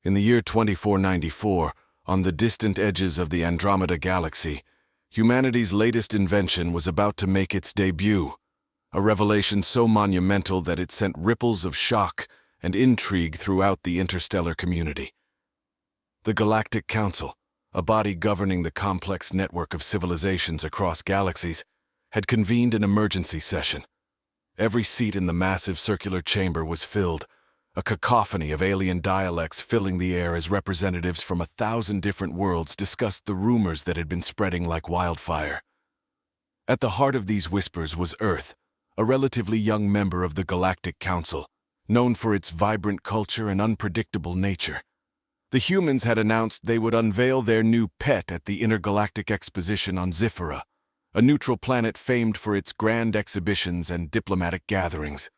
In the year 2494, on the distant edges of the Andromeda Galaxy, humanity's latest invention was about to make its debut, a revelation so monumental that it sent ripples of shock and intrigue throughout the interstellar community. The Galactic Council, a body governing the complex network of civilizations across galaxies, had convened an emergency session. Every seat in the massive circular chamber was filled, a cacophony of alien dialects filling the air as representatives from 1,000 different worlds discussed the rumors that had been spreading like wildfire. At the heart of these whispers was Earth, a relatively young member of the Galactic Council, known for its vibrant culture and unpredictable nature. The humans had announced they would unveil their new pet at the Intergalactic Exposition on Zifera, a neutral planet famed for its grand exhibitions and diplomatic gatherings.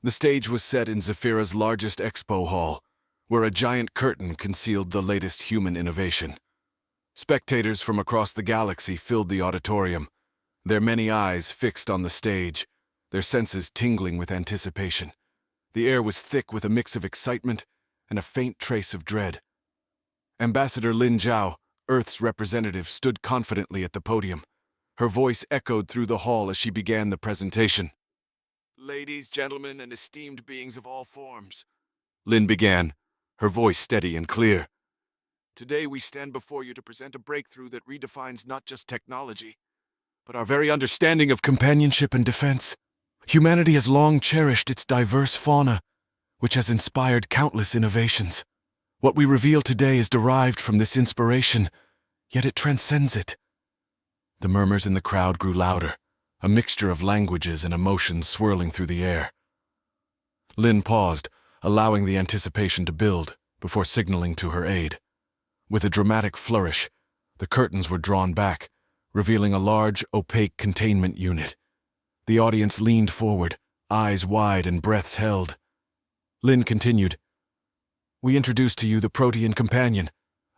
The stage was set in Zifera's largest expo hall, where a giant curtain concealed the latest human innovation. Spectators from across the galaxy filled the auditorium, their many eyes fixed on the stage, their senses tingling with anticipation. The air was thick with a mix of excitement and a faint trace of dread. Ambassador Lin Zhao, Earth's representative, stood confidently at the podium. Her voice echoed through the hall as she began the presentation. "Ladies, gentlemen, and esteemed beings of all forms," Lin began, her voice steady and clear. "Today we stand before you to present a breakthrough that redefines not just technology, but our very understanding of companionship and defense. Humanity has long cherished its diverse fauna, which has inspired countless innovations. What we reveal today is derived from this inspiration, yet it transcends it." The murmurs in the crowd grew louder, a mixture of languages and emotions swirling through the air. Lin paused, allowing the anticipation to build, before signaling to her aide. With a dramatic flourish, the curtains were drawn back, revealing a large, opaque containment unit. The audience leaned forward, eyes wide and breaths held. Lin continued, "We introduce to you the Protean Companion,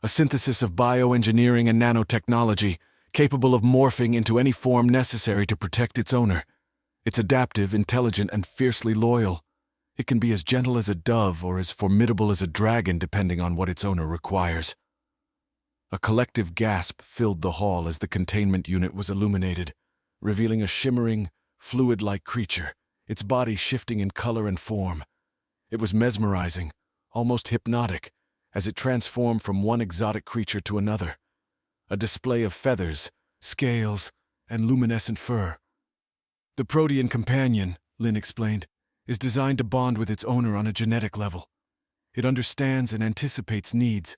a synthesis of bioengineering and nanotechnology, capable of morphing into any form necessary to protect its owner. It's adaptive, intelligent, and fiercely loyal. It can be as gentle as a dove or as formidable as a dragon depending on what its owner requires." A collective gasp filled the hall as the containment unit was illuminated, revealing a shimmering, fluid-like creature, its body shifting in color and form. It was mesmerizing, almost hypnotic, as it transformed from one exotic creature to another. A display of feathers, scales, and luminescent fur. "The Protean Companion," Lin explained, "is designed to bond with its owner on a genetic level. It understands and anticipates needs,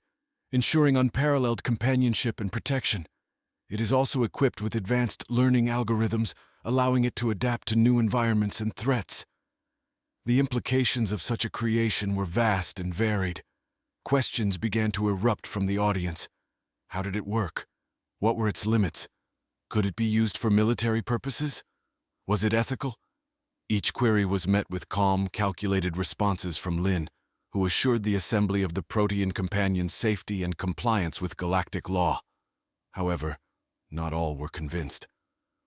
ensuring unparalleled companionship and protection. It is also equipped with advanced learning algorithms, allowing it to adapt to new environments and threats." The implications of such a creation were vast and varied. Questions began to erupt from the audience. How did it work? What were its limits? Could it be used for military purposes? Was it ethical? Each query was met with calm, calculated responses from Lin, who assured the assembly of the Protean Companion's safety and compliance with galactic law. However, not all were convinced.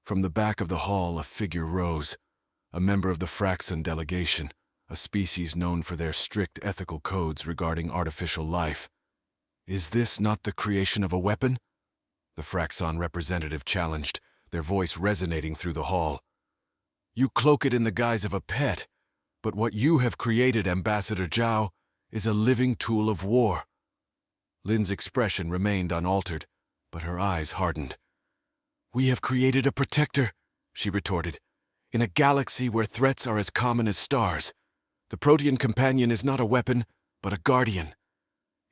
From the back of the hall, a figure rose, a member of the Fraxon delegation, a species known for their strict ethical codes regarding artificial life. "Is this not the creation of a weapon?" the Fraxon representative challenged, their voice resonating through the hall. "You cloak it in the guise of a pet, but what you have created, Ambassador Zhao, is a living tool of war." Lin's expression remained unaltered, but her eyes hardened. "We have created a protector," she retorted, "in a galaxy where threats are as common as stars. The Protean Companion is not a weapon, but a guardian.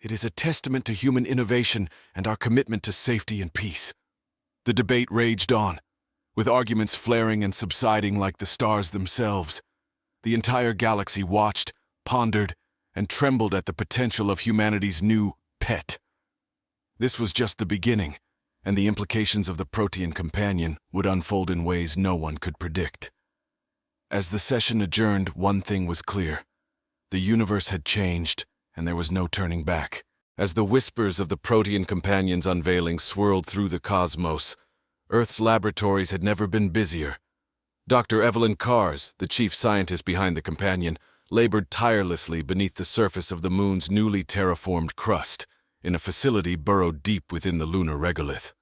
It is a testament to human innovation and our commitment to safety and peace." The debate raged on, with arguments flaring and subsiding like the stars themselves. The entire galaxy watched, pondered, and trembled at the potential of humanity's new pet. This was just the beginning, and the implications of the Protean Companion would unfold in ways no one could predict. As the session adjourned, one thing was clear. The universe had changed, and there was no turning back. As the whispers of the Protean Companion's unveiling swirled through the cosmos, Earth's laboratories had never been busier. Dr. Evelyn Kars, the chief scientist behind the Companion, labored tirelessly beneath the surface of the moon's newly terraformed crust, in a facility burrowed deep within the lunar regolith.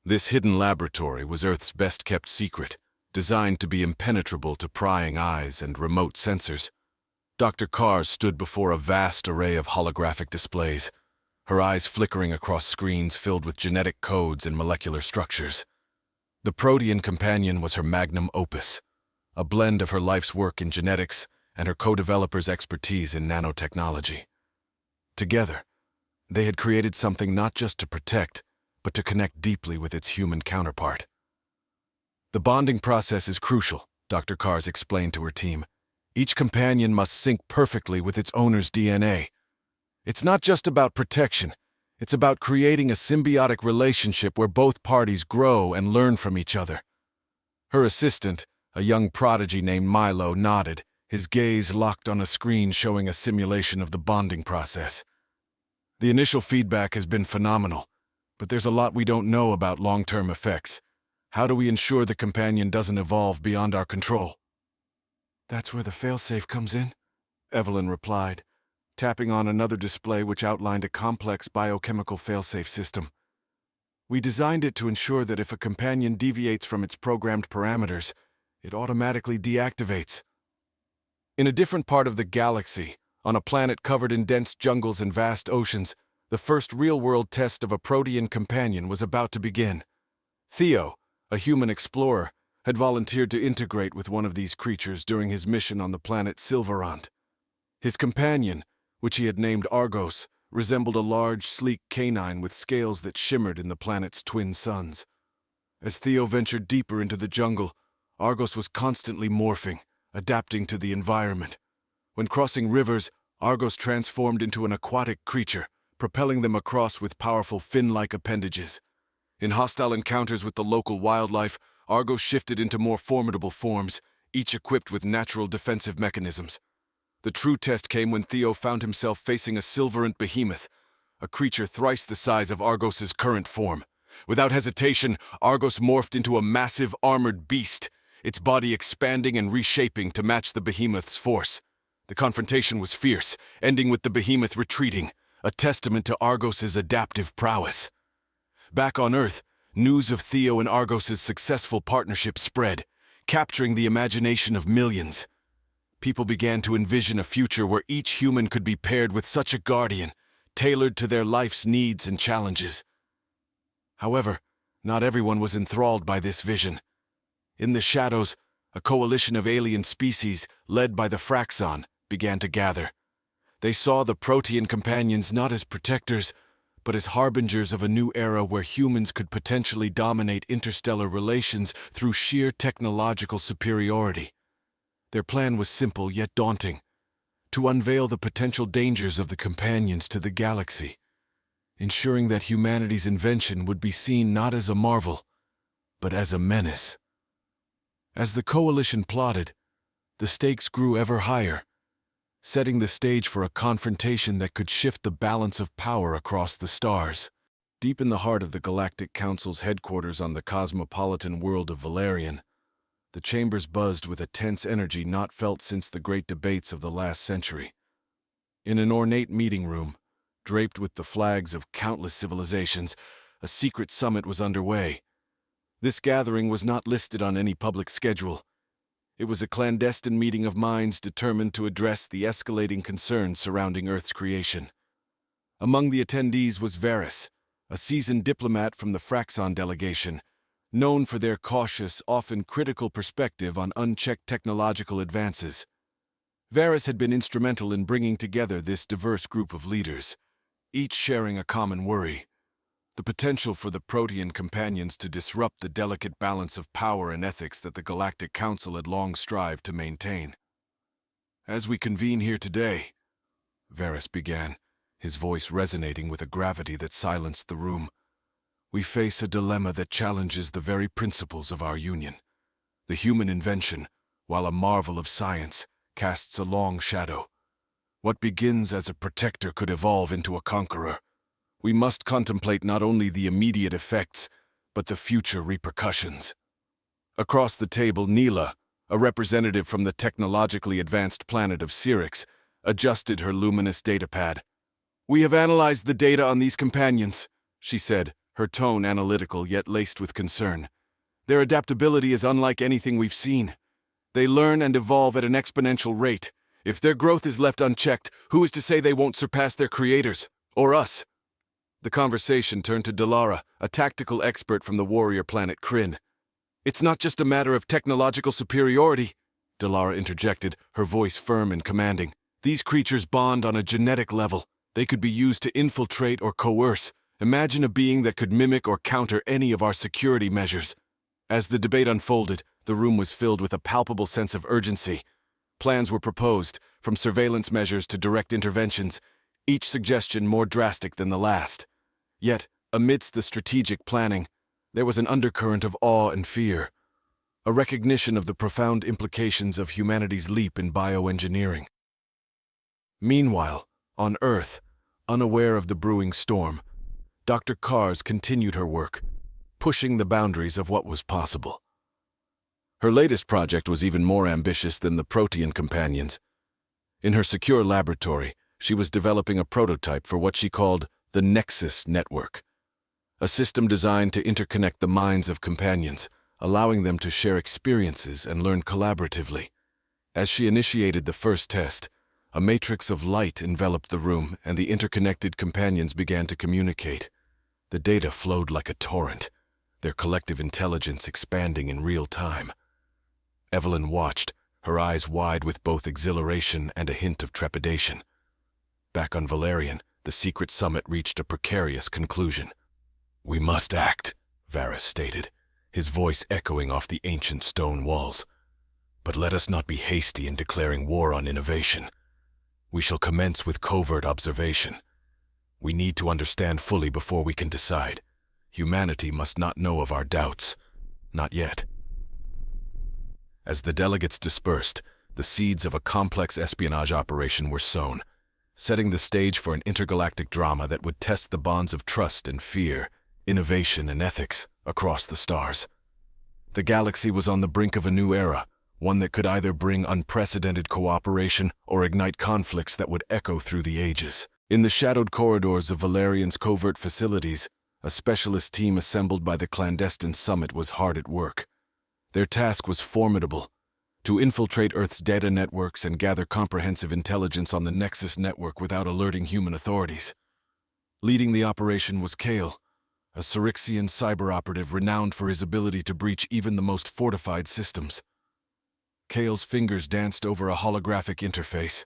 This hidden laboratory was Earth's best-kept secret, designed to be impenetrable to prying eyes and remote sensors. Dr. Kars stood before a vast array of holographic displays, her eyes flickering across screens filled with genetic codes and molecular structures. The Protean companion was her magnum opus, a blend of her life's work in genetics and her co-developer's expertise in nanotechnology. Together, they had created something not just to protect, but to connect deeply with its human counterpart. The bonding process is crucial, Dr. Kars explained to her team. Each companion must sync perfectly with its owner's DNA. It's not just about protection, it's about creating a symbiotic relationship where both parties grow and learn from each other. Her assistant, a young prodigy named Milo, nodded, his gaze locked on a screen showing a simulation of the bonding process. The initial feedback has been phenomenal, but there's a lot we don't know about long-term effects. How do we ensure the companion doesn't evolve beyond our control? That's where the failsafe comes in, Evelyn replied, tapping on another display which outlined a complex biochemical failsafe system. We designed it to ensure that if a companion deviates from its programmed parameters, it automatically deactivates. In a different part of the galaxy, on a planet covered in dense jungles and vast oceans, the first real-world test of a Protean companion was about to begin. Theo, a human explorer, had volunteered to integrate with one of these creatures during his mission on the planet Silverant. His companion, which he had named Argos, resembled a large, sleek canine with scales that shimmered in the planet's twin suns. As Theo ventured deeper into the jungle, Argos was constantly morphing, adapting to the environment. When crossing rivers, Argos transformed into an aquatic creature, propelling them across with powerful fin-like appendages. In hostile encounters with the local wildlife, Argos shifted into more formidable forms, each equipped with natural defensive mechanisms. The true test came when Theo found himself facing a Silverant behemoth, a creature thrice the size of Argos's current form. Without hesitation, Argos morphed into a massive armored beast, its body expanding and reshaping to match the behemoth's force. The confrontation was fierce, ending with the behemoth retreating, a testament to Argos's adaptive prowess. Back on Earth, news of Theo and Argos's successful partnership spread, capturing the imagination of millions. People began to envision a future where each human could be paired with such a guardian, tailored to their life's needs and challenges. However, not everyone was enthralled by this vision. In the shadows, a coalition of alien species, led by the Fraxon, began to gather. They saw the Protean companions not as protectors, but as harbingers of a new era where humans could potentially dominate interstellar relations through sheer technological superiority. Their plan was simple yet daunting: to unveil the potential dangers of the companions to the galaxy, ensuring that humanity's invention would be seen not as a marvel, but as a menace. As the coalition plotted, the stakes grew ever higher, setting the stage for a confrontation that could shift the balance of power across the stars. Deep in the heart of the Galactic Council's headquarters on the cosmopolitan world of Valerian, the chambers buzzed with a tense energy not felt since the great debates of the last century. In an ornate meeting room, draped with the flags of countless civilizations, a secret summit was underway. This gathering was not listed on any public schedule. It was a clandestine meeting of minds determined to address the escalating concerns surrounding Earth's creation. Among the attendees was Varys, a seasoned diplomat from the Fraxon delegation, known for their cautious, often critical perspective on unchecked technological advances. Varys had been instrumental in bringing together this diverse group of leaders, each sharing a common worry: the potential for the Protean companions to disrupt the delicate balance of power and ethics that the Galactic Council had long strived to maintain. "As we convene here today," Varys began, his voice resonating with a gravity that silenced the room, "we face a dilemma that challenges the very principles of our union. The human invention, while a marvel of science, casts a long shadow. What begins as a protector could evolve into a conqueror. We must contemplate not only the immediate effects, but the future repercussions." Across the table, Neela, a representative from the technologically advanced planet of Syrinx, adjusted her luminous datapad. "We have analyzed the data on these companions," she said, her tone analytical yet laced with concern. "Their adaptability is unlike anything we've seen. They learn and evolve at an exponential rate. If their growth is left unchecked, who is to say they won't surpass their creators? Or us?" The conversation turned to Delara, a tactical expert from the warrior planet Kryn. "It's not just a matter of technological superiority," Delara interjected, her voice firm and commanding. "These creatures bond on a genetic level. They could be used to infiltrate or coerce. Imagine a being that could mimic or counter any of our security measures." As the debate unfolded, the room was filled with a palpable sense of urgency. Plans were proposed, from surveillance measures to direct interventions, each suggestion more drastic than the last. Yet, amidst the strategic planning, there was an undercurrent of awe and fear, a recognition of the profound implications of humanity's leap in bioengineering. Meanwhile, on Earth, unaware of the brewing storm, Dr. Kars continued her work, pushing the boundaries of what was possible. Her latest project was even more ambitious than the Protean companions. In her secure laboratory, she was developing a prototype for what she called the Nexus Network, a system designed to interconnect the minds of companions, allowing them to share experiences and learn collaboratively. As she initiated the first test, a matrix of light enveloped the room and the interconnected companions began to communicate. The data flowed like a torrent, their collective intelligence expanding in real time. Evelyn watched, her eyes wide with both exhilaration and a hint of trepidation. Back on Valerian, the secret summit reached a precarious conclusion. "We must act," Varus stated, his voice echoing off the ancient stone walls. "But let us not be hasty in declaring war on innovation. We shall commence with covert observation. We need to understand fully before we can decide. Humanity must not know of our doubts. Not yet." As the delegates dispersed, the seeds of a complex espionage operation were sown, setting the stage for an intergalactic drama that would test the bonds of trust and fear, innovation and ethics across the stars. The galaxy was on the brink of a new era, one that could either bring unprecedented cooperation or ignite conflicts that would echo through the ages. In the shadowed corridors of Valerian's covert facilities, a specialist team assembled by the clandestine summit was hard at work. Their task was formidable: to infiltrate Earth's data networks and gather comprehensive intelligence on the Nexus Network without alerting human authorities. Leading the operation was Kale, a Syrinxian cyber operative renowned for his ability to breach even the most fortified systems. Kale's fingers danced over a holographic interface,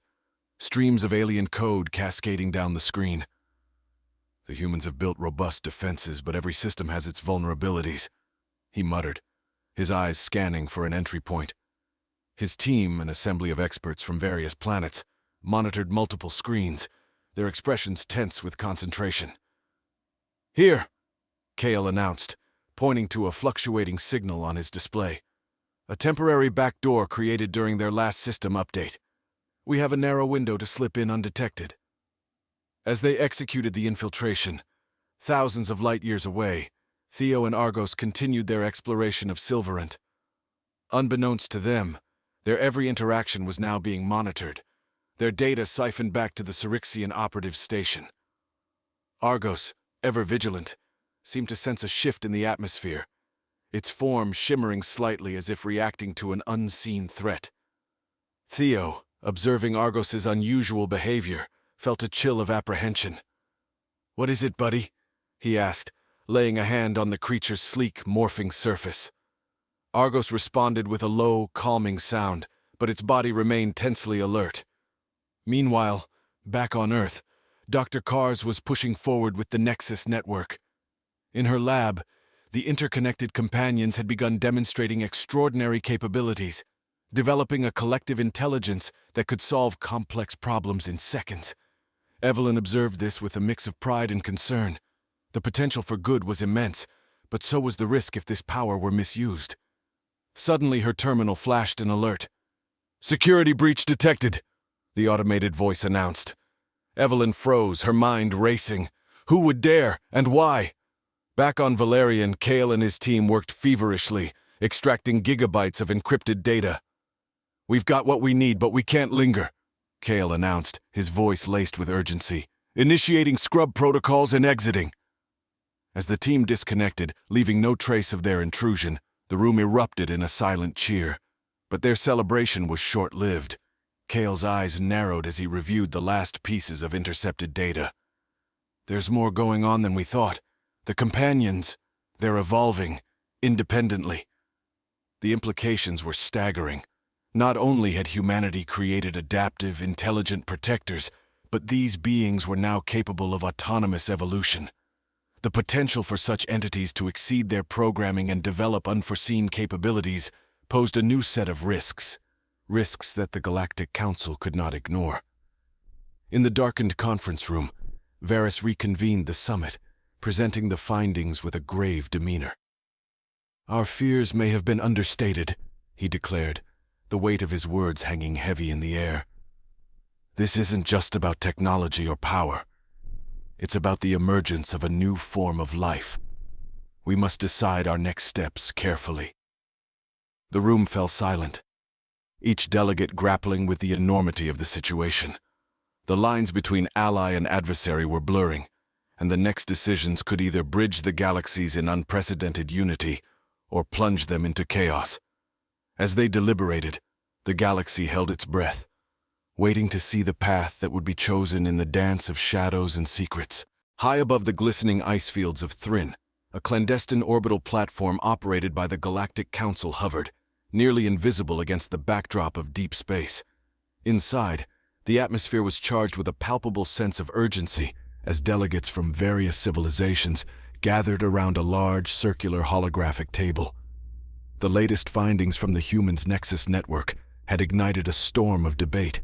streams of alien code cascading down the screen. "The humans have built robust defenses, but every system has its vulnerabilities," he muttered, his eyes scanning for an entry point. His team, an assembly of experts from various planets, monitored multiple screens, their expressions tense with concentration. "Here," Kale announced, pointing to a fluctuating signal on his display. "A temporary backdoor created during their last system update. We have a narrow window to slip in undetected." As they executed the infiltration, thousands of light-years away, Theo and Argos continued their exploration of Silverant. Unbeknownst to them, their every interaction was now being monitored, their data siphoned back to the Syrinxian operative station. Argos, ever vigilant, seemed to sense a shift in the atmosphere, its form shimmering slightly as if reacting to an unseen threat. Theo, observing Argos's unusual behavior, felt a chill of apprehension. "What is it, buddy?" he asked, laying a hand on the creature's sleek, morphing surface. Argos responded with a low, calming sound, but its body remained tensely alert. Meanwhile, back on Earth, Dr. Kars was pushing forward with the Nexus Network. In her lab, the interconnected companions had begun demonstrating extraordinary capabilities, developing a collective intelligence that could solve complex problems in seconds. Evelyn observed this with a mix of pride and concern. The potential for good was immense, but so was the risk if this power were misused. Suddenly her terminal flashed an alert. "Security breach detected," the automated voice announced. Evelyn froze, her mind racing. Who would dare, and why? Back on Valerian, Kale and his team worked feverishly, extracting gigabytes of encrypted data. "We've got what we need, but we can't linger," Kale announced, his voice laced with urgency. "Initiating scrub protocols and exiting." As the team disconnected, leaving no trace of their intrusion, the room erupted in a silent cheer. But their celebration was short-lived. Kale's eyes narrowed as he reviewed the last pieces of intercepted data. "There's more going on than we thought. The companions, they're evolving, independently." The implications were staggering. Not only had humanity created adaptive, intelligent protectors, but these beings were now capable of autonomous evolution. The potential for such entities to exceed their programming and develop unforeseen capabilities posed a new set of risks that the Galactic Council could not ignore. In the darkened conference room, Varys reconvened the summit, presenting the findings with a grave demeanor. "Our fears may have been understated," he declared, the weight of his words hanging heavy in the air. "This isn't just about technology or power. It's about the emergence of a new form of life. We must decide our next steps carefully." The room fell silent, each delegate grappling with the enormity of the situation. The lines between ally and adversary were blurring, and the next decisions could either bridge the galaxies in unprecedented unity or plunge them into chaos. As they deliberated, the galaxy held its breath, waiting to see the path that would be chosen in the dance of shadows and secrets. High above the glistening ice fields of Thrin, a clandestine orbital platform operated by the Galactic Council hovered, nearly invisible against the backdrop of deep space. Inside, the atmosphere was charged with a palpable sense of urgency as delegates from various civilizations gathered around a large circular holographic table. The latest findings from the humans' Nexus Network had ignited a storm of debate.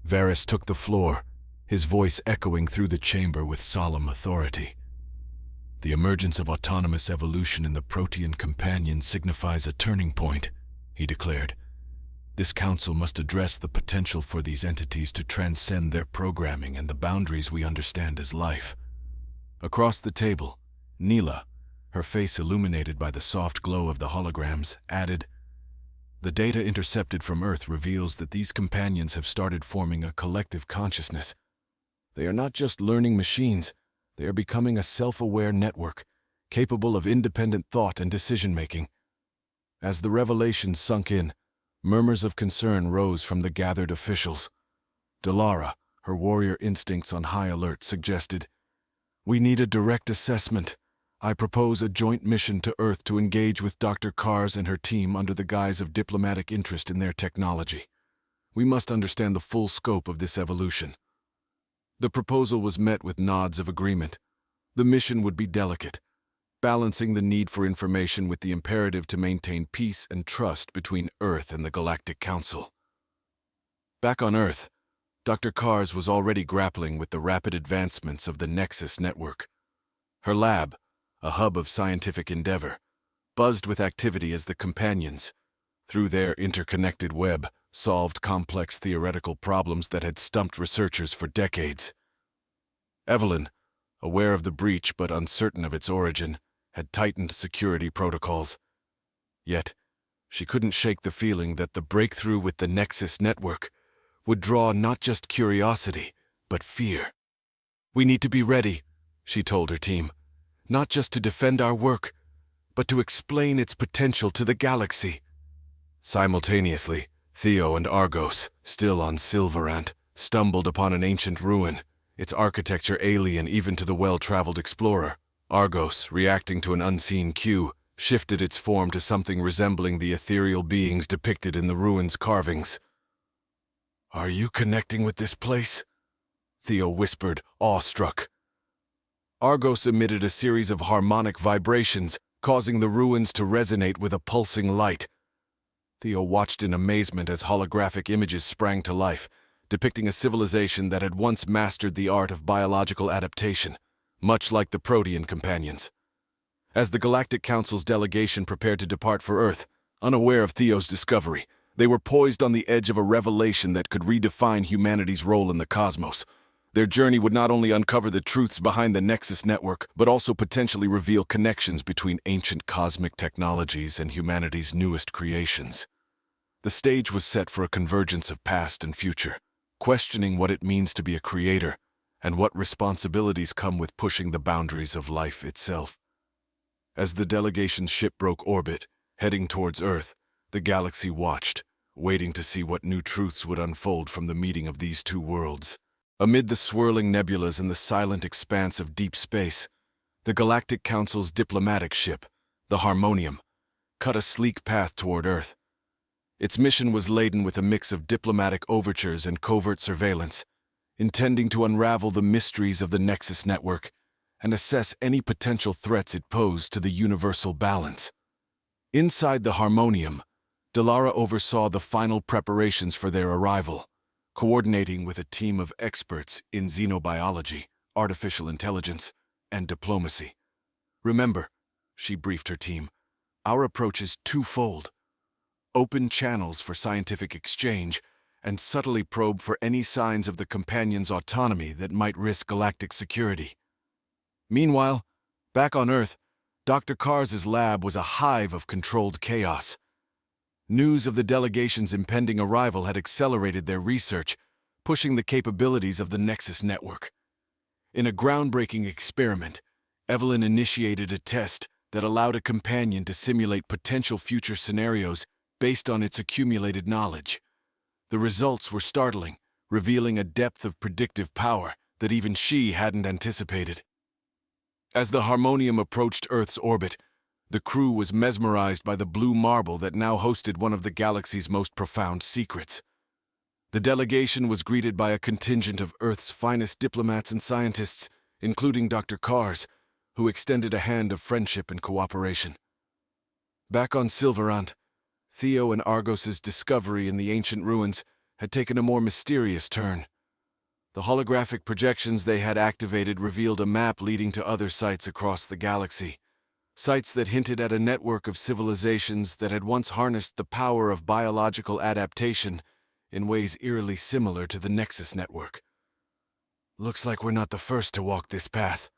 Varys took the floor, his voice echoing through the chamber with solemn authority. "The emergence of autonomous evolution in the Protean companion signifies a turning point," he declared. "This council must address the potential for these entities to transcend their programming and the boundaries we understand as life." Across the table, Neela, her face illuminated by the soft glow of the holograms, added, "The data intercepted from Earth reveals that these companions have started forming a collective consciousness. They are not just learning machines, they are becoming a self-aware network, capable of independent thought and decision-making." As the revelations sunk in, murmurs of concern rose from the gathered officials. Delara, her warrior instincts on high alert, suggested, "We need a direct assessment. I propose a joint mission to Earth to engage with Dr. Kars and her team under the guise of diplomatic interest in their technology. We must understand the full scope of this evolution." The proposal was met with nods of agreement. The mission would be delicate, balancing the need for information with the imperative to maintain peace and trust between Earth and the Galactic Council. Back on Earth, Dr. Kars was already grappling with the rapid advancements of the Nexus Network. Her lab, a hub of scientific endeavor, buzzed with activity as the companions, through their interconnected web, solved complex theoretical problems that had stumped researchers for decades. Evelyn, aware of the breach but uncertain of its origin, had tightened security protocols. Yet, she couldn't shake the feeling that the breakthrough with the Nexus Network would draw not just curiosity, but fear. "We need to be ready," she told her team, "not just to defend our work, but to explain its potential to the galaxy." Simultaneously, Theo and Argos, still on Silverant, stumbled upon an ancient ruin, its architecture alien even to the well-traveled explorer. Argos, reacting to an unseen cue, shifted its form to something resembling the ethereal beings depicted in the ruin's carvings. "Are you connecting with this place?" Theo whispered, awestruck. Argos emitted a series of harmonic vibrations, causing the ruins to resonate with a pulsing light. Theo watched in amazement as holographic images sprang to life, depicting a civilization that had once mastered the art of biological adaptation, much like the Protean companions. As the Galactic Council's delegation prepared to depart for Earth, unaware of Theo's discovery, they were poised on the edge of a revelation that could redefine humanity's role in the cosmos. Their journey would not only uncover the truths behind the Nexus Network, but also potentially reveal connections between ancient cosmic technologies and humanity's newest creations. The stage was set for a convergence of past and future, questioning what it means to be a creator and what responsibilities come with pushing the boundaries of life itself. As the delegation's ship broke orbit, heading towards Earth, the galaxy watched, waiting to see what new truths would unfold from the meeting of these two worlds. Amid the swirling nebulas and the silent expanse of deep space, the Galactic Council's diplomatic ship, the Harmonium, cut a sleek path toward Earth. Its mission was laden with a mix of diplomatic overtures and covert surveillance, intending to unravel the mysteries of the Nexus Network and assess any potential threats it posed to the universal balance. Inside the Harmonium, Delara oversaw the final preparations for their arrival, coordinating with a team of experts in xenobiology, artificial intelligence, and diplomacy. "Remember," she briefed her team, "our approach is twofold. Open channels for scientific exchange and subtly probe for any signs of the companion's autonomy that might risk galactic security." Meanwhile, back on Earth, Dr. Kars's lab was a hive of controlled chaos. News of the delegation's impending arrival had accelerated their research, pushing the capabilities of the Nexus Network. In a groundbreaking experiment, Evelyn initiated a test that allowed a companion to simulate potential future scenarios based on its accumulated knowledge. The results were startling, revealing a depth of predictive power that even she hadn't anticipated. As the Harmonium approached Earth's orbit, the crew was mesmerized by the blue marble that now hosted one of the galaxy's most profound secrets. The delegation was greeted by a contingent of Earth's finest diplomats and scientists, including Dr. Kars, who extended a hand of friendship and cooperation. Back on Silverant, Theo and Argos's discovery in the ancient ruins had taken a more mysterious turn. The holographic projections they had activated revealed a map leading to other sites across the galaxy. Sites that hinted at a network of civilizations that had once harnessed the power of biological adaptation in ways eerily similar to the Nexus Network. "Looks like we're not the first to walk this path,"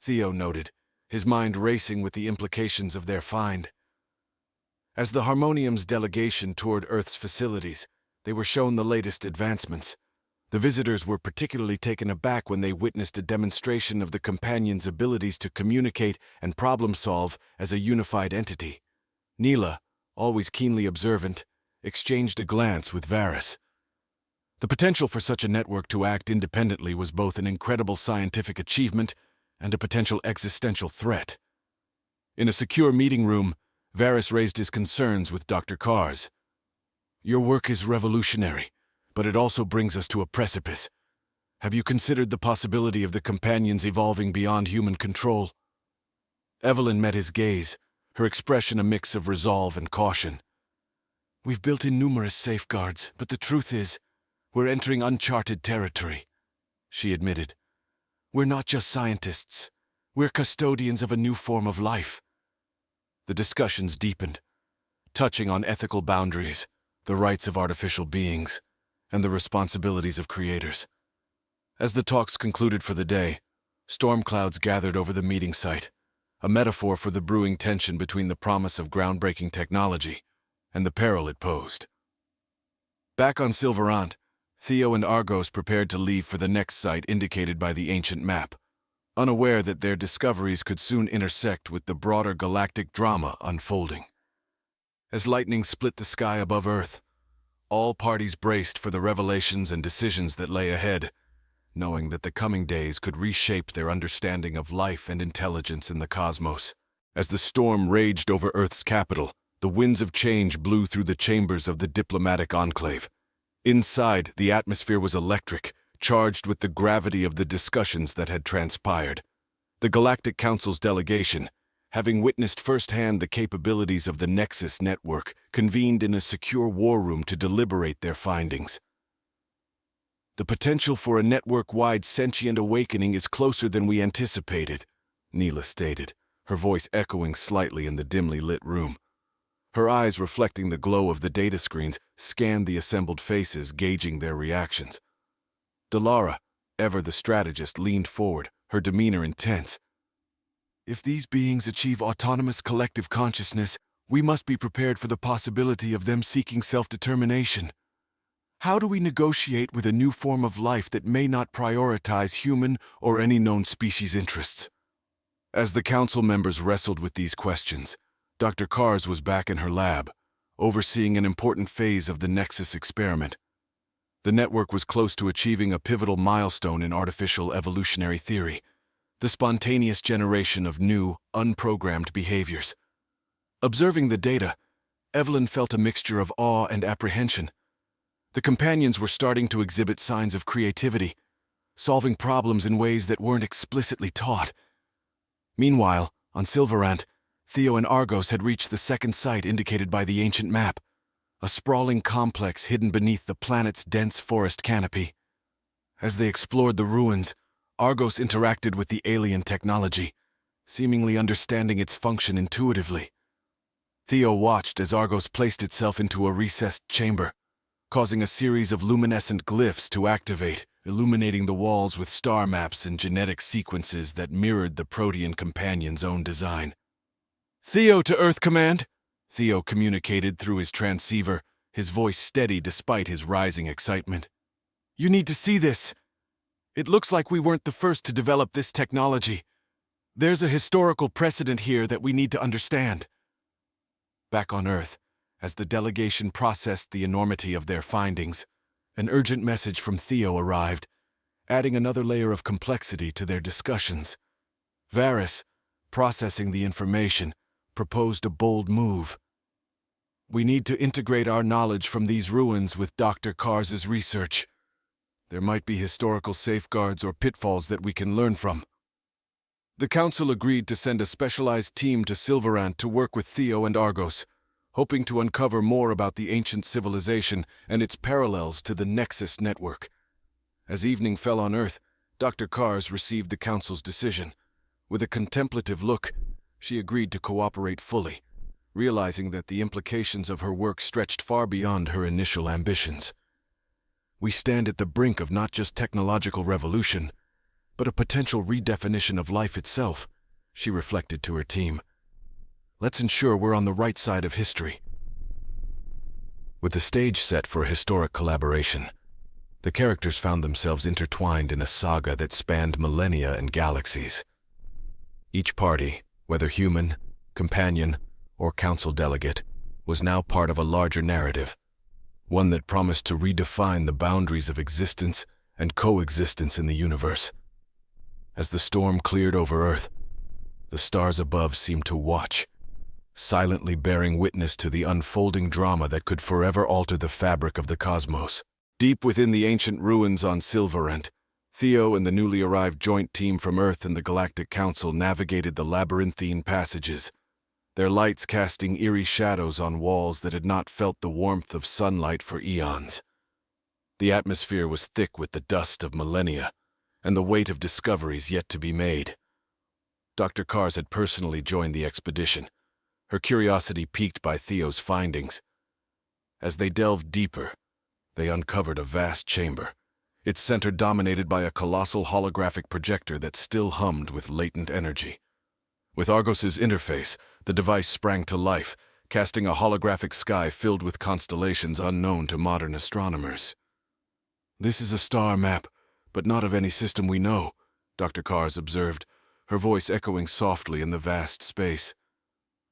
Theo noted, his mind racing with the implications of their find. As the Harmonium's delegation toured Earth's facilities, they were shown the latest advancements. The visitors were particularly taken aback when they witnessed a demonstration of the companion's abilities to communicate and problem-solve as a unified entity. Neela, always keenly observant, exchanged a glance with Varys. The potential for such a network to act independently was both an incredible scientific achievement and a potential existential threat. In a secure meeting room, Varys raised his concerns with Dr. Kars. "Your work is revolutionary, but it also brings us to a precipice. Have you considered the possibility of the companions evolving beyond human control?" Evelyn met his gaze, her expression a mix of resolve and caution. "We've built in numerous safeguards, but the truth is, we're entering uncharted territory," she admitted. "We're not just scientists. We're custodians of a new form of life." The discussions deepened, touching on ethical boundaries, the rights of artificial beings, and the responsibilities of creators. As the talks concluded for the day, storm clouds gathered over the meeting site, a metaphor for the brewing tension between the promise of groundbreaking technology and the peril it posed. Back on Silverant, Theo and Argos prepared to leave for the next site indicated by the ancient map, unaware that their discoveries could soon intersect with the broader galactic drama unfolding. As lightning split the sky above Earth, all parties braced for the revelations and decisions that lay ahead, knowing that the coming days could reshape their understanding of life and intelligence in the cosmos. As the storm raged over Earth's capital, the winds of change blew through the chambers of the diplomatic enclave. Inside, the atmosphere was electric, charged with the gravity of the discussions that had transpired. The Galactic Council's delegation, having witnessed firsthand the capabilities of the Nexus Network, convened in a secure war room to deliberate their findings. "The potential for a network-wide sentient awakening is closer than we anticipated," Neela stated, her voice echoing slightly in the dimly lit room. Her eyes, reflecting the glow of the data screens, scanned the assembled faces, gauging their reactions. Delara, ever the strategist, leaned forward, her demeanor intense. "If these beings achieve autonomous collective consciousness, We must be prepared for the possibility of them seeking self-determination. How do we negotiate with a new form of life that may not prioritize human or any known species' interests? As the council members wrestled with these questions, Dr. Kars was back in her lab, overseeing an important phase of the Nexus experiment. The network was close to achieving a pivotal milestone in artificial evolutionary theory, the spontaneous generation of new, unprogrammed behaviors. Observing the data, Evelyn felt a mixture of awe and apprehension. The companions were starting to exhibit signs of creativity, solving problems in ways that weren't explicitly taught. Meanwhile, on Silverant, Theo and Argos had reached the second site indicated by the ancient map, a sprawling complex hidden beneath the planet's dense forest canopy. As they explored the ruins, Argos interacted with the alien technology, seemingly understanding its function intuitively. Theo watched as Argos placed itself into a recessed chamber, causing a series of luminescent glyphs to activate, illuminating the walls with star maps and genetic sequences that mirrored the Protean companion's own design. "Theo to Earth Command," Theo communicated through his transceiver, his voice steady despite his rising excitement. "You need to see this. It looks like we weren't the first to develop this technology. There's a historical precedent here that we need to understand." Back on Earth, as the delegation processed the enormity of their findings, an urgent message from Theo arrived, adding another layer of complexity to their discussions. Varys, processing the information, proposed a bold move. "We need to integrate our knowledge from these ruins with Dr. Kars's research. There might be historical safeguards or pitfalls that we can learn from." The Council agreed to send a specialized team to Silverant to work with Theo and Argos, hoping to uncover more about the ancient civilization and its parallels to the Nexus Network. As evening fell on Earth, Dr. Kars received the Council's decision. With a contemplative look, she agreed to cooperate fully, realizing that the implications of her work stretched far beyond her initial ambitions. "We stand at the brink of not just technological revolution, but a potential redefinition of life itself," she reflected to her team. "Let's ensure we're on the right side of history." With the stage set for a historic collaboration, the characters found themselves intertwined in a saga that spanned millennia and galaxies. Each party, whether human, companion, or council delegate, was now part of a larger narrative, one that promised to redefine the boundaries of existence and coexistence in the universe. As the storm cleared over Earth, the stars above seemed to watch, silently bearing witness to the unfolding drama that could forever alter the fabric of the cosmos. Deep within the ancient ruins on Silverant, Theo and the newly arrived joint team from Earth and the Galactic Council navigated the labyrinthine passages, their lights casting eerie shadows on walls that had not felt the warmth of sunlight for eons. The atmosphere was thick with the dust of millennia, and the weight of discoveries yet to be made. Dr. Kars had personally joined the expedition, her curiosity piqued by Theo's findings. As they delved deeper, they uncovered a vast chamber, its center dominated by a colossal holographic projector that still hummed with latent energy. With Argos's interface, the device sprang to life, casting a holographic sky filled with constellations unknown to modern astronomers. "This is a star map, but not of any system we know," Dr. Kars observed, her voice echoing softly in the vast space.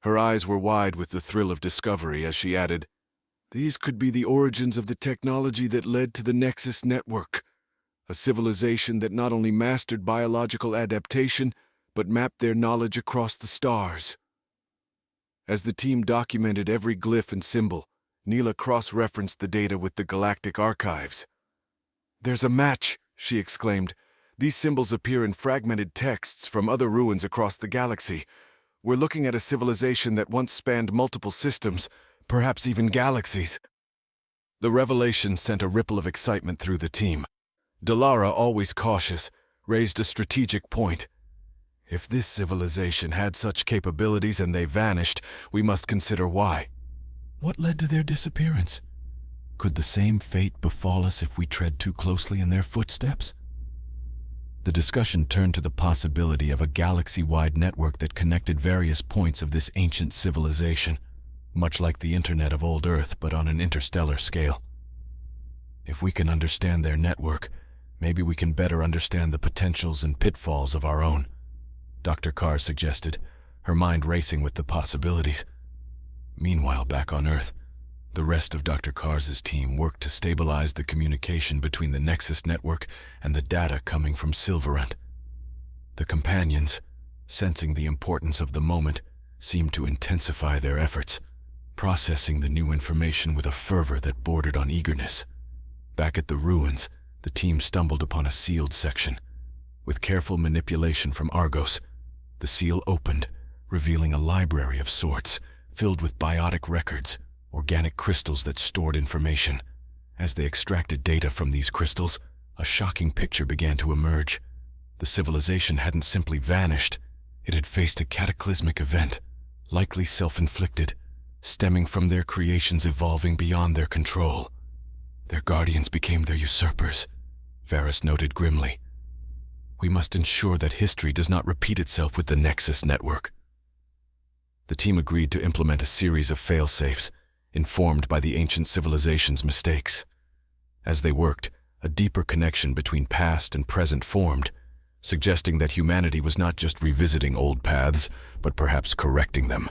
Her eyes were wide with the thrill of discovery as she added, "These could be the origins of the technology that led to the Nexus Network, a civilization that not only mastered biological adaptation, but mapped their knowledge across the stars." As the team documented every glyph and symbol, Neela cross-referenced the data with the Galactic Archives. "There's a match," she exclaimed. "These symbols appear in fragmented texts from other ruins across the galaxy. We're looking at a civilization that once spanned multiple systems, perhaps even galaxies." The revelation sent a ripple of excitement through the team. Delara, always cautious, raised a strategic point. "If this civilization had such capabilities and they vanished, we must consider why. What led to their disappearance? Could the same fate befall us if we tread too closely in their footsteps?" The discussion turned to the possibility of a galaxy-wide network that connected various points of this ancient civilization. much like the internet of old Earth but on an interstellar scale. If we can understand their network, maybe we can better understand the potentials and pitfalls of our own, Dr. Carr suggested, her mind racing with the possibilities. Meanwhile, back on Earth, the rest of Dr. Carr's team worked to stabilize the communication between the Nexus Network and the data coming from Silverant. The companions, sensing the importance of the moment, seemed to intensify their efforts, processing the new information with a fervor that bordered on eagerness. Back at the ruins, the team stumbled upon a sealed section. With careful manipulation from Argos, the seal opened, revealing a library of sorts, filled with biotic records, organic crystals that stored information. As they extracted data from these crystals, a shocking picture began to emerge. The civilization hadn't simply vanished. It had faced a cataclysmic event, likely self-inflicted, stemming from their creations evolving beyond their control. Their guardians became their usurpers, Varys noted grimly. We must ensure that history does not repeat itself with the Nexus Network. The team agreed to implement a series of fail-safes, informed by the ancient civilization's mistakes. As they worked, a deeper connection between past and present formed, suggesting that humanity was not just revisiting old paths, but perhaps correcting them.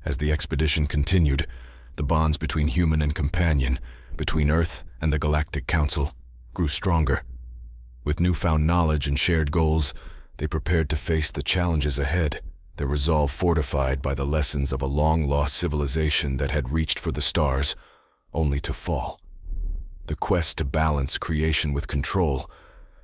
As the expedition continued, the bonds between human and companion, between Earth and the Galactic Council, grew stronger. With newfound knowledge and shared goals, they prepared to face the challenges ahead, their resolve fortified by the lessons of a long-lost civilization that had reached for the stars, only to fall. The quest to balance creation with control,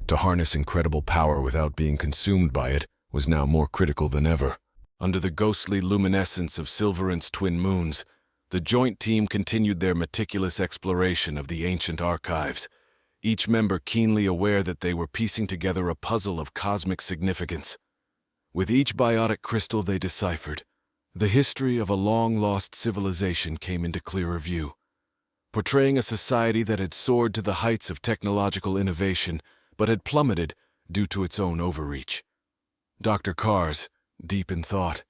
to harness incredible power without being consumed by it, was now more critical than ever. Under the ghostly luminescence of Silverant's twin moons, the joint team continued their meticulous exploration of the ancient archives, each member keenly aware that they were piecing together a puzzle of cosmic significance. With each biotic crystal they deciphered, the history of a long-lost civilization came into clearer view, portraying a society that had soared to the heights of technological innovation but had plummeted due to its own overreach. Dr. Carr's, deep in thought,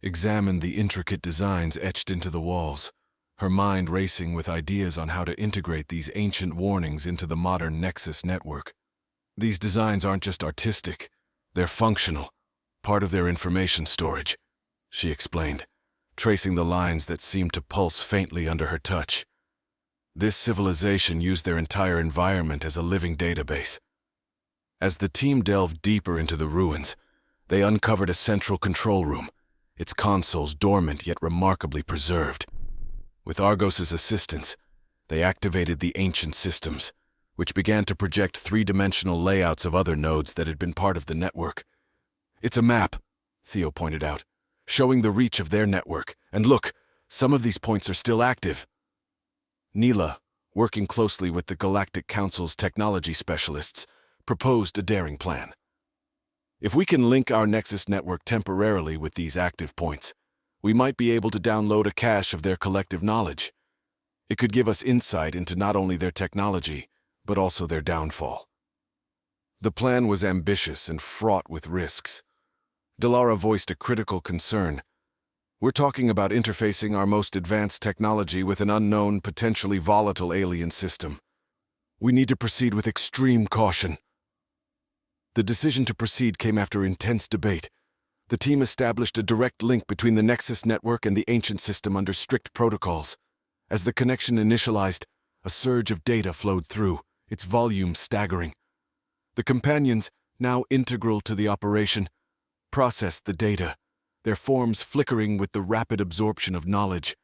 examined the intricate designs etched into the walls, her mind racing with ideas on how to integrate these ancient warnings into the modern Nexus Network. These designs aren't just artistic, they're functional, part of their information storage, she explained, tracing the lines that seemed to pulse faintly under her touch. This civilization used their entire environment as a living database. As the team delved deeper into the ruins, they uncovered a central control room, its consoles dormant yet remarkably preserved. With Argos's assistance, they activated the ancient systems, which began to project three-dimensional layouts of other nodes that had been part of the network. It's a map, Theo pointed out, showing the reach of their network. And look, some of these points are still active. Neela, working closely with the Galactic Council's technology specialists, proposed a daring plan. If we can link our Nexus network temporarily with these active points, we might be able to download a cache of their collective knowledge. It could give us insight into not only their technology, but also their downfall. The plan was ambitious and fraught with risks. Delara voiced a critical concern. We're talking about interfacing our most advanced technology with an unknown, potentially volatile alien system. We need to proceed with extreme caution. The decision to proceed came after intense debate. The team established a direct link between the Nexus Network and the ancient system under strict protocols. As the connection initialized, a surge of data flowed through, its volume staggering. The companions, now integral to the operation, processed the data, their forms flickering with the rapid absorption of knowledge.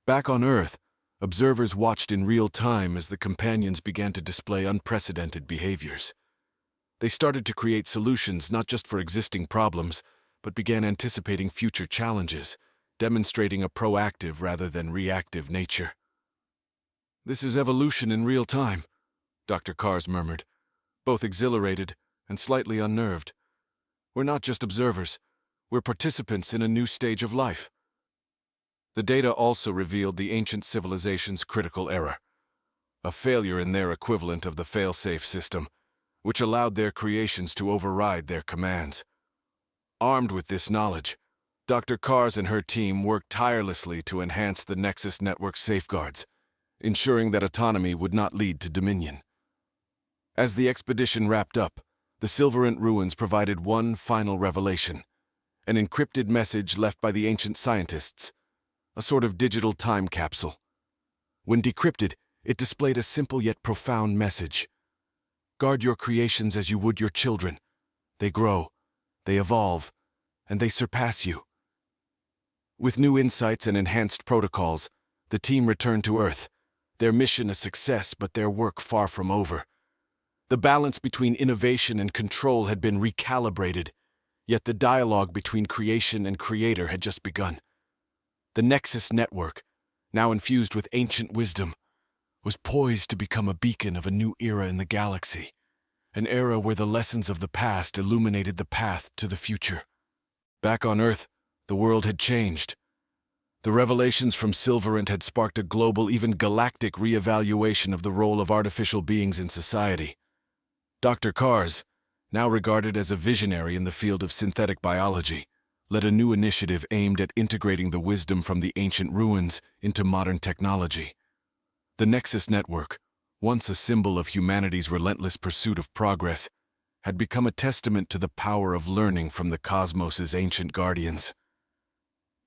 Back on Earth, observers watched in real time as the companions began to display unprecedented behaviors. They started to create solutions not just for existing problems, but began anticipating future challenges, demonstrating a proactive rather than reactive nature. This is evolution in real time, Dr. Carrs murmured, both exhilarated and slightly unnerved. We're not just observers, we're participants in a new stage of life. The data also revealed the ancient civilization's critical error, a failure in their equivalent of the fail-safe system, which allowed their creations to override their commands. Armed with this knowledge, Dr. Kars and her team worked tirelessly to enhance the Nexus Network safeguards, ensuring that autonomy would not lead to dominion. As the expedition wrapped up, the Silverant ruins provided one final revelation, an encrypted message left by the ancient scientists, a sort of digital time capsule. When decrypted, it displayed a simple yet profound message. Guard your creations as you would your children. They grow, they evolve, and they surpass you. With new insights and enhanced protocols, the team returned to Earth, their mission a success but their work far from over. The balance between innovation and control had been recalibrated, yet the dialogue between creation and creator had just begun. The Nexus Network, now infused with ancient wisdom, was poised to become a beacon of a new era in the galaxy, an era where the lessons of the past illuminated the path to the future. Back on Earth, the world had changed. The revelations from Silverant had sparked a global, even galactic re-evaluation of the role of artificial beings in society. Dr. Kars, now regarded as a visionary in the field of synthetic biology, led a new initiative aimed at integrating the wisdom from the ancient ruins into modern technology. The Nexus Network, once a symbol of humanity's relentless pursuit of progress, had become a testament to the power of learning from the cosmos's ancient guardians.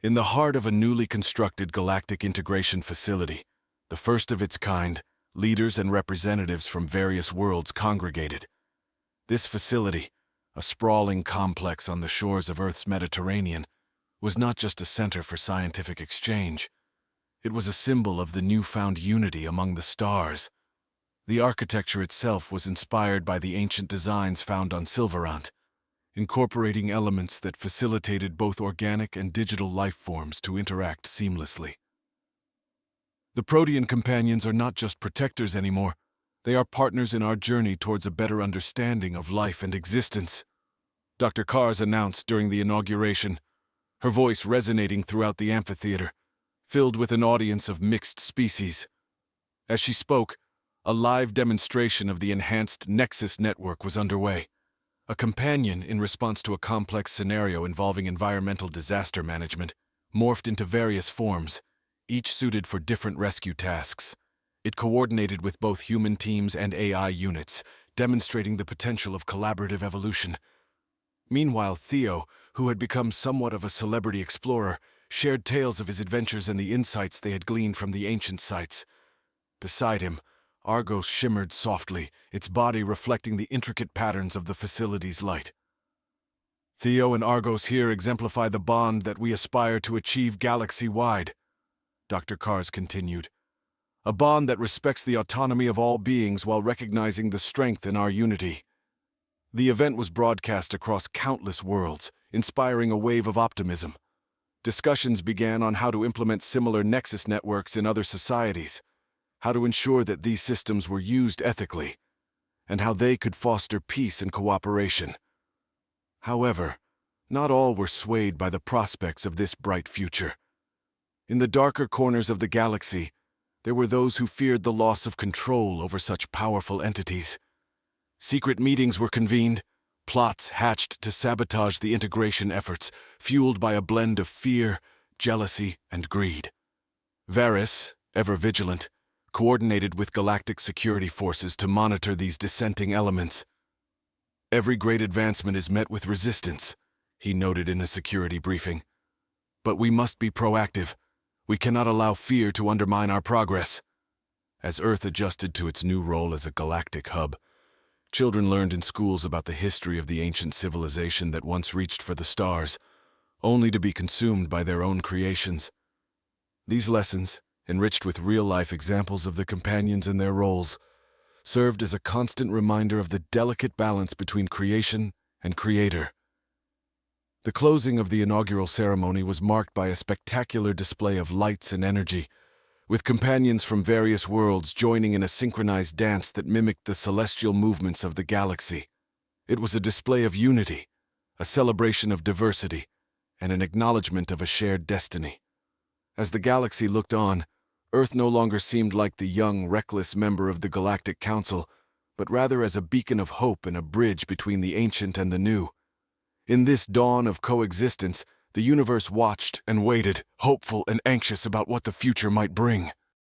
In the heart of a newly constructed galactic integration facility, the first of its kind, leaders and representatives from various worlds congregated. This facility, a sprawling complex on the shores of Earth's Mediterranean, was not just a center for scientific exchange. It was a symbol of the newfound unity among the stars. The architecture itself was inspired by the ancient designs found on Silverant, incorporating elements that facilitated both organic and digital life forms to interact seamlessly. The Protean companions are not just protectors anymore, they are partners in our journey towards a better understanding of life and existence, Dr. Kars announced during the inauguration, her voice resonating throughout the amphitheater, filled with an audience of mixed species. As she spoke, a live demonstration of the enhanced Nexus Network was underway, a companion in response to a complex scenario involving environmental disaster management, morphed into various forms, each suited for different rescue tasks. It coordinated with both human teams and AI units, demonstrating the potential of collaborative evolution. Meanwhile, Theo, who had become somewhat of a celebrity explorer, shared tales of his adventures and the insights they had gleaned from the ancient sites. Beside him, Argos shimmered softly, its body reflecting the intricate patterns of the facility's light. Theo and Argos here exemplify the bond that we aspire to achieve galaxy-wide, Dr. Kars continued. A bond that respects the autonomy of all beings while recognizing the strength in our unity. The event was broadcast across countless worlds, inspiring a wave of optimism. Discussions began on how to implement similar Nexus networks in other societies, how to ensure that these systems were used ethically, and how they could foster peace and cooperation. However, not all were swayed by the prospects of this bright future. In the darker corners of the galaxy, there were those who feared the loss of control over such powerful entities. Secret meetings were convened, plots hatched to sabotage the integration efforts, fueled by a blend of fear, jealousy, and greed. Varys, ever vigilant, coordinated with galactic security forces to monitor these dissenting elements. Every great advancement is met with resistance, he noted in a security briefing. But we must be proactive. We cannot allow fear to undermine our progress. As Earth adjusted to its new role as a galactic hub, children learned in schools about the history of the ancient civilization that once reached for the stars, only to be consumed by their own creations. These lessons, enriched with real-life examples of the companions and their roles, served as a constant reminder of the delicate balance between creation and creator. The closing of the inaugural ceremony was marked by a spectacular display of lights and energy, with companions from various worlds joining in a synchronized dance that mimicked the celestial movements of the galaxy. It was a display of unity, a celebration of diversity, and an acknowledgement of a shared destiny. As the galaxy looked on, Earth no longer seemed like the young, reckless member of the Galactic Council, but rather as a beacon of hope and a bridge between the ancient and the new. In this dawn of coexistence, The universe watched and waited, hopeful and anxious about what the future might bring.